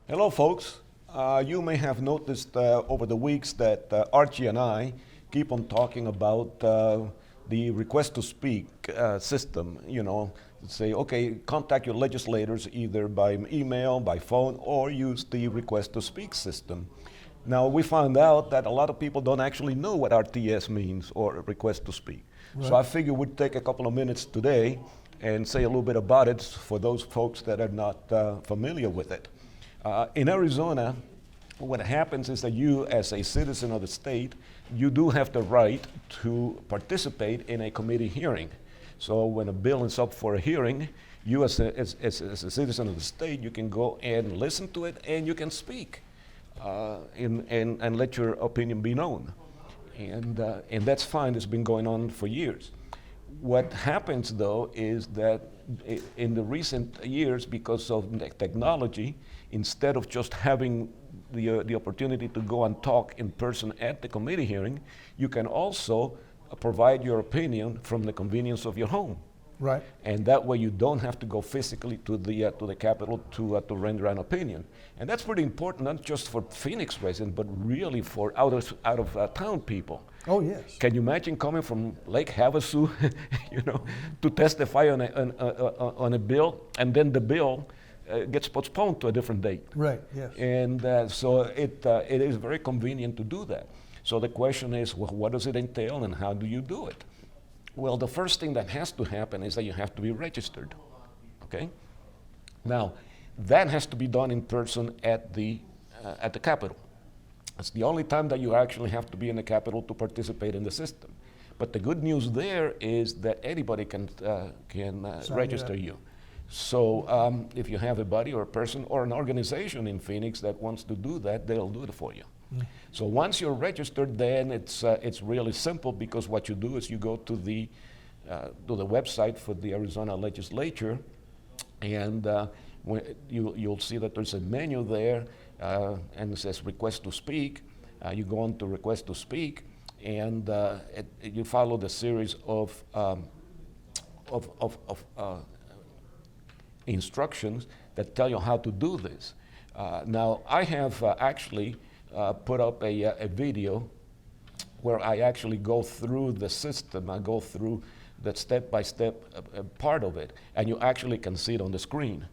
Hello, folks. You may have noticed over the weeks that Archie and I keep on talking about the request to speak system. Say, okay, contact your legislators either by email, by phone, or use the request to speak system. Now, we found out that a lot of people don't actually know what RTS means or request to speak. Right. So I figured we'd take a couple of minutes today and say a little bit about it for those folks that are not familiar with it. In Arizona, what happens is that you, as a citizen of the state, you do have the right to participate in a committee hearing. So when a bill is up for a hearing, you as a citizen of the state, you can go and listen to it and you can speak and let your opinion be known. And that's fine, it's been going on for years. What happens though is that in the recent years, because of technology, instead of just having the opportunity to go and talk in person at the committee hearing, you can also provide your opinion from the convenience of your home. Right. And that way you don't have to go physically to the Capitol to render an opinion. And that's pretty important, not just for Phoenix residents, but really for out of town people. Oh, yes. Can you imagine coming from Lake Havasu, to testify on a bill, and then the bill gets postponed to a different date? Right, yes. And so it is very convenient to do that. So the question is, well, what does it entail and how do you do it? Well, the first thing that has to happen is that you have to be registered, okay? Now, that has to be done in person at the Capitol. It's the only time that you actually have to be in the Capitol to participate in the system. But the good news there is that anybody can register you. So if you have a buddy or a person or an organization in Phoenix that wants to do that, they'll do it for you. So once you're registered, then it's really simple, because what you do is you go to the website for the Arizona legislature, and you'll see that there's a menu there, and it says request to speak. You go on to request to speak, and you follow the series of instructions that tell you how to do this. Now, I have actually put up a video where I actually go through the system. I go through the step-by-step part of it, and you actually can see it on the screen.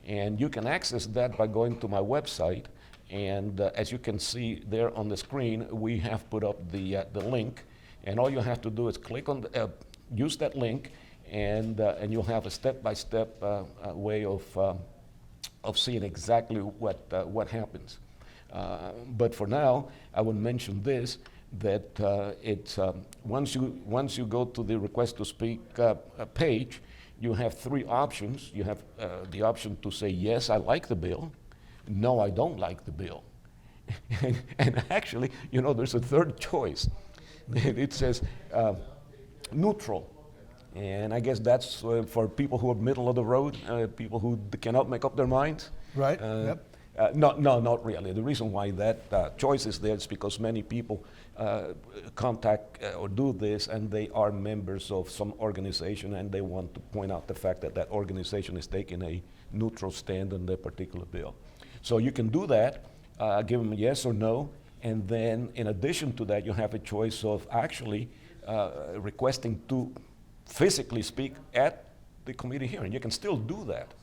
And you can access that by going to my website, and as you can see there on the screen, we have put up the link, and all you have to do is click on use that link, and you'll have a step-by-step way of seeing exactly what happens. But for now, I would mention this, that it's once you go to the request to speak page, you have three options. You have the option to say, yes, I like the bill. No, I don't like the bill. and actually, there's a third choice. It says neutral. And I guess that's for people who are middle of the road, people who cannot make up their minds. Right, yep. No, not really. The reason why that choice is there is because many people contact or do this, and they are members of some organization, and they want to point out the fact that that organization is taking a neutral stand on their particular bill. So you can do that, give them a yes or no, and then in addition to that, you have a choice of actually requesting to physically speak at the committee hearing. You can still do that.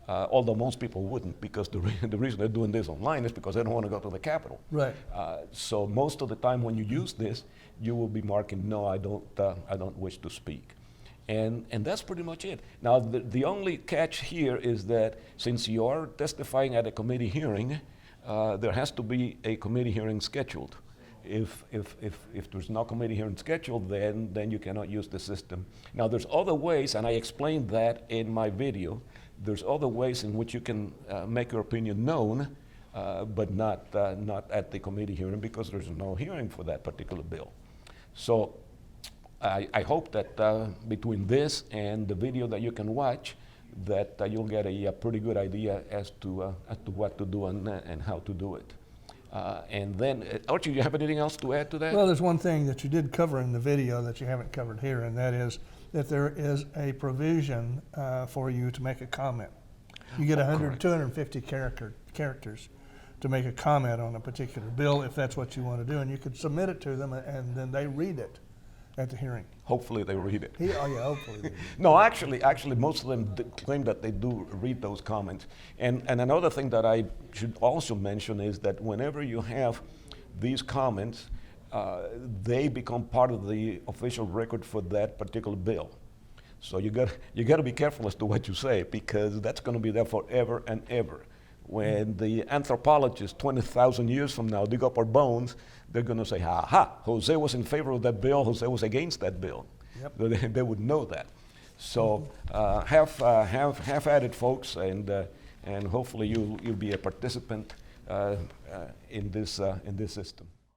Although most people wouldn't, because the reason they're doing this online is because they don't want to go to the Capitol. Right. So most of the time when you use this, you will be marking, no, I don't wish to speak. And that's pretty much it. Now, the only catch here is that since you are testifying at a committee hearing, there has to be a committee hearing scheduled. If there's no committee hearing scheduled, then you cannot use the system. Now, there's other ways, and I explained that in my video. There's other ways in which you can make your opinion known, but not at the committee hearing, because there's no hearing for that particular bill. So I hope that between this and the video that you can watch, that you'll get a pretty good idea as to what to do and how to do it. And then, Archie, do you have anything else to add to that? Well, there's one thing that you did cover in the video that you haven't covered here, and that is that there is a provision for you to make a comment. You get 100, Correct. 250 characters to make a comment on a particular bill, if that's what you want to do, and you could submit it to them, and then they read it at the hearing. Hopefully they read it. Oh yeah, hopefully they do. No, actually, most of them claim that they do read those comments. And another thing that I should also mention is that whenever you have these comments, they become part of the official record for that particular bill. So you got to be careful as to what you say, because that's going to be there forever and ever. When the anthropologists 20,000 years from now dig up our bones, they're going to say, "Ha! Jose was in favor of that bill. Jose was against that bill." Yep. They would know that. So have at it, folks, and hopefully you'll be a participant in this system.